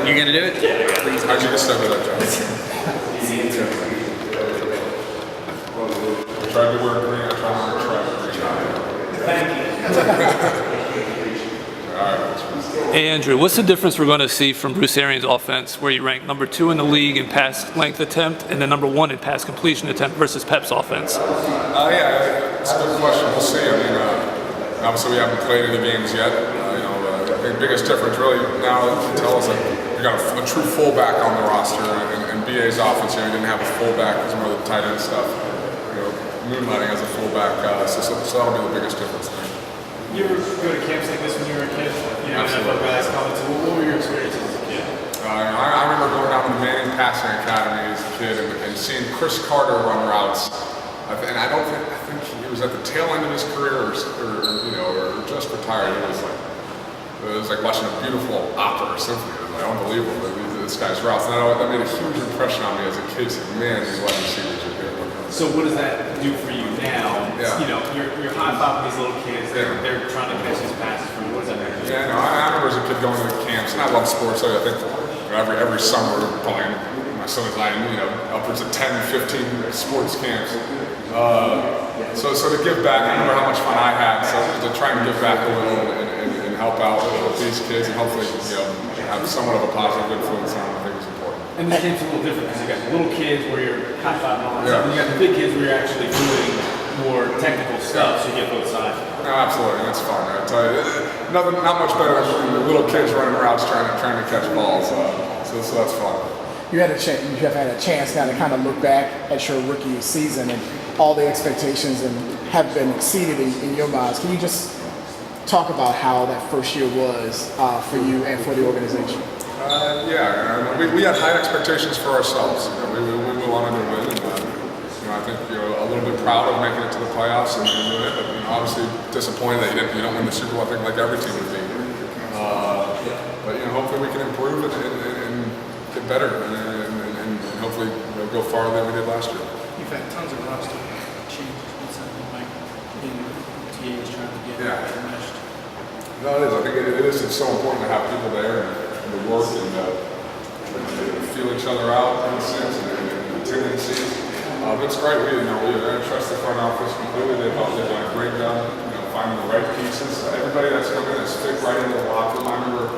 You gonna do it? Yeah. Please. How'd you get stuck with that job? I tried to wear green. I tried to wear green. Thank you. All right. Hey Andrew, what's the difference we're going to see from Bruce Arians' offense, where he ranked number 2 in the league in pass length attempt and then number 1 in pass completion attempt, versus Pep's offense? Yeah, it's a good question. We'll see. I mean, obviously we haven't played any games yet. I think the biggest difference really now tell us that we got a true fullback on the roster, and BA's offense, he didn't have a fullback because more of the tight end stuff. Moonlighting as a fullback, so that'll be the biggest difference there. You ever go to camps like this when you were a kid? NFL guys coming to. What were your experiences as a kid? I remember going down to the Manning Passing Academy as a kid and seeing Chris Carter run routes. And I think he was at the tail end of his career, or just retired. It was like watching a beautiful opera or symphony. It was like unbelievable. This guy's routes, and that made a huge impression on me as a kid. So, man, these wide receivers are good. So what does that do for you now? Yeah. You're high-fiving these little kids. They're trying to catch these passes from you. What does that mean? Yeah, no, I remember as a kid going to the camps, and I love sports. So I think every summer, probably my son and I, upwards of 10, 15 sports camps. So to give back, I remember how much fun I had. So to try and give back a little and help out with these kids, and hopefully have somewhat of a positive influence on them, I think is important. And the game's a little different because you got the little kids where you're high-fiving all that Yeah. stuff, and you got the big kids where you're actually doing more technical stuff, so you get both sides. No, absolutely, that's fun. I tell you, not much better than the little kids running routes trying to catch balls. So that's fun. You have had a chance now to kind of look back at your rookie season and all the expectations and have been exceeded in your minds. Can you just talk about how that first year was for you and for the organization? We had high expectations for ourselves. We wanted to win, and I think a little bit proud of making it to the playoffs and doing it, but obviously disappointed that you don't win the Super Bowl. I think like every team would be. But hopefully we can improve and get better, and hopefully go farther than we did last year. You've had tons of roster changes. What's that like? TAs trying to get meshed. No, it is. I think it is. It's so important to have people there and to work and to feel each other out in a sense and tendencies. But it's great. We trust the front office completely. They've done a great job, finding the right pieces. Everybody that's come in has fit right into the locker room. I remember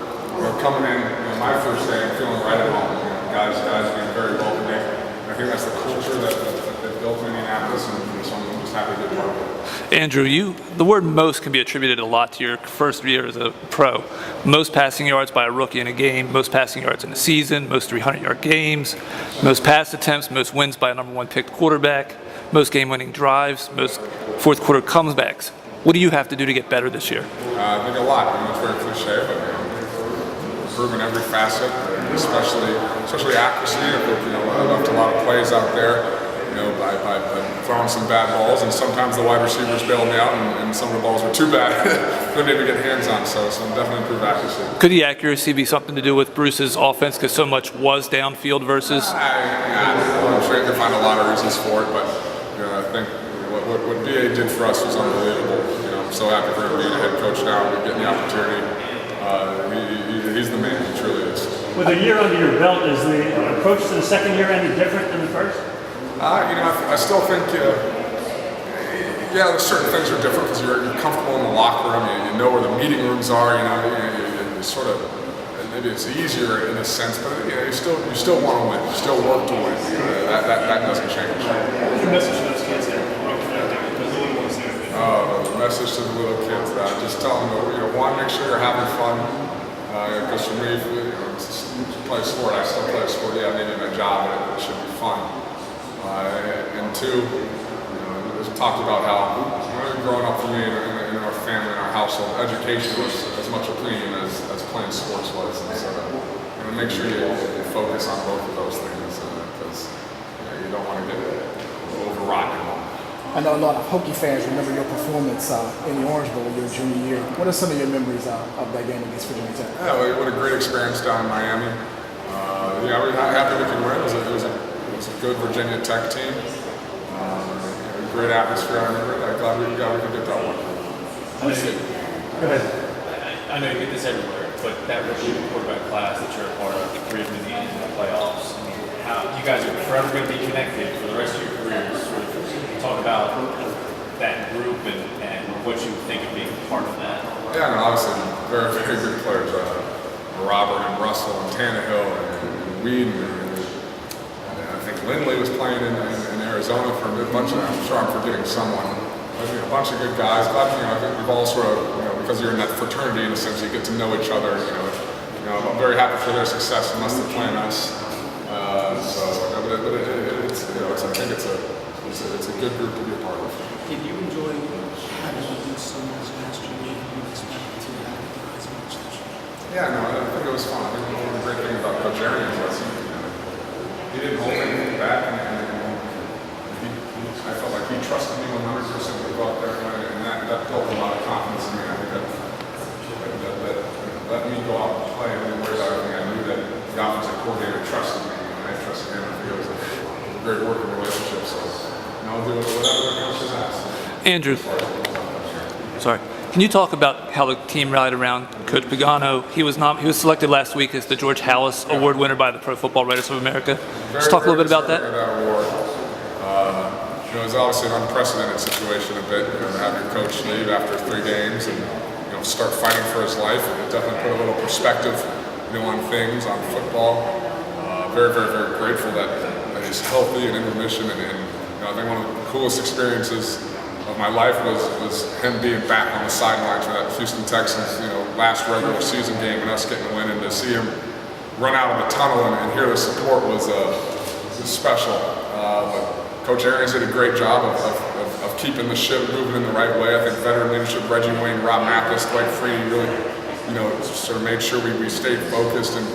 coming in, my first day, and feeling right at home. Guys being very welcoming. I think that's the culture that they've built in Indianapolis, and so I'm just happy to be part of it. Andrew, the word most can be attributed a lot to your first year as a pro. Most passing yards by a rookie in a game, most passing yards in a season, most 300-yard games, most pass attempts, most wins by a number 1 picked quarterback, most game-winning drives, most fourth quarter comebacks. What do you have to do to get better this year? I think a lot. It's very cliche, but improving every facet, especially accuracy. I left a lot of plays out there. By throwing some bad balls, and sometimes the wide receivers bailed me out, and some of the balls were too bad for me to get hands on. So definitely improve accuracy. Could the accuracy be something to do with Bruce's offense, because so much was downfield versus? I'm sure you can find a lot of reasons for it, but I think what BA did for us was unbelievable. I'm so happy for him being a head coach now and getting the opportunity. He's the man. He truly is. With a year under your belt, is the approach to the second year any different than the first? I still think, there's certain things are different because you're comfortable in the locker room. You know where the meeting rooms are. You sort of, maybe it's easier in a sense, but you still want to win. You still work to win. That doesn't change. What's your message to those kids there? The message to the little kids, just tell them, one, make sure you're having fun. Because for me, play a sport, I still play a sport. Yeah, maybe my job, but it should be fun. And two, just talked about how growing up for me in our family, in our household, education was as much a premium as playing sports was. And so make sure you focus on both of those things because you don't want to get overwrought at home. I know a lot of Hokie fans remember your performance in the Orange Bowl your junior year. What are some of your memories of that game against Virginia Tech? Yeah, what a great experience down in Miami. We're happy we could win. It was a good Virginia Tech team. Great atmosphere. I'm glad we could get that one. Go ahead. I know you get this everywhere, but that rookie quarterback class that you're a part of, guys are forever going to be connected for the rest of your careers. Sort of talk about that group and what you think of being part of that. Yeah, no, obviously very, very good players. Robert and Russell and Tannehill and Weed and I think Lindley was playing in Arizona for a bunch of. I'm sure I'm forgetting someone. But, a bunch of good guys. Glad I think we've all sort of because you're in that fraternity in a sense, you get to know each other. I'm very happy for their success and us to play us. I think it's a good group to be a part of. Did you enjoy having to do so much last year? Did you expect to have as much this year? Yeah, no, I think it was fun. I think one of the great things about Coach Arians was he didn't hold anything back, and I felt like he trusted me 100% to go out there, and that built a lot of confidence in me. I think that let me go out and play and worry about everything. I knew that the offensive coordinator trusted me, and I trusted him. I think it was a great working relationship. So I'll do whatever the coaches ask. Andrew, sorry. Can you talk about how the team rallied around Coach Pagano? He was selected last week as the George Halas Award winner by the Pro Football Writers of America. Just talk a little bit about that. It was obviously an unprecedented situation a bit, to have your coach leave after 3 games and start fighting for his life. It definitely put a little perspective, on things, on football. Very, very, very grateful that he's healthy and in remission. And I think one of the coolest experiences of my life was him being back on the sidelines for that Houston Texans, last regular season game and us getting a win, and to see him run out of the tunnel and hear the support was special. But Coach Arians did a great job of keeping the ship moving in the right way. I think veteran leadership, Reggie Wayne, Rob Mathis, Dwight Freeney really, sort of made sure we stayed focused and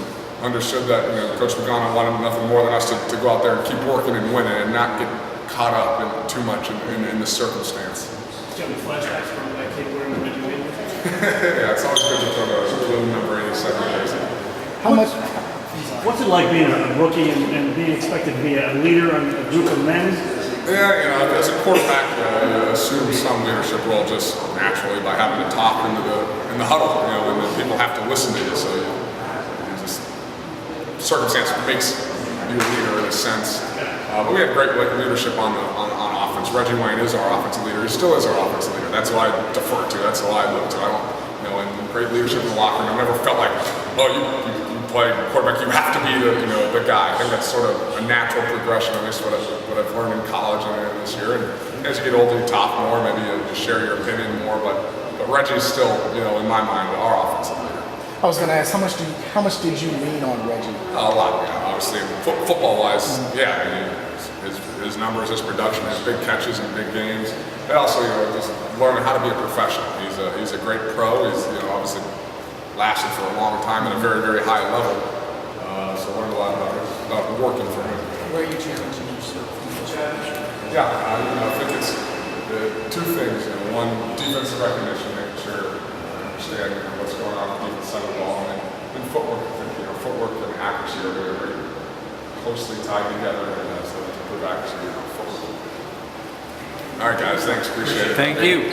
understood that Coach Pagano wanted nothing more than us to go out there and keep working and winning and not get caught up in too much in the circumstance. Do you have any flashbacks from that kid wearing the Reggie Wayne? Yeah, it's always good to throw the blue number 87 years. How much? What's it like being a rookie and being expected to be a leader on a group of men? Yeah, as a quarterback, you assume some leadership role just naturally by having to talk in the huddle, and then people have to listen to you. So just circumstance makes you a leader in a sense. But we had great leadership on offense. Reggie Wayne is our offensive leader. He still is our offensive leader. That's who I defer to. That's who I look to. I don't, and great leadership in the locker room. I've never felt like, you play quarterback, you have to be the guy. I think that's sort of a natural progression, at least what I've learned in college and this year. And as you get older, you talk more, maybe you share your opinion more. But Reggie's still, in my mind, our offensive leader. I was going to ask, how much did you lean on Reggie? A lot, obviously. Football-wise, his numbers, his production, his big catches in big games. But also, just learning how to be a professional. He's a great pro. He's obviously lasted for a long time at a very, very high level. So learned a lot about working for him. Where are you challenging yourself? Yeah, I think it's 2 things. One, defensive recognition, making sure I understand what's going on on the defense side of the ball, and then footwork. I think footwork and accuracy are very, very closely tied together, and so to improve accuracy, footwork. All right, guys, thanks. Appreciate it. Thank you.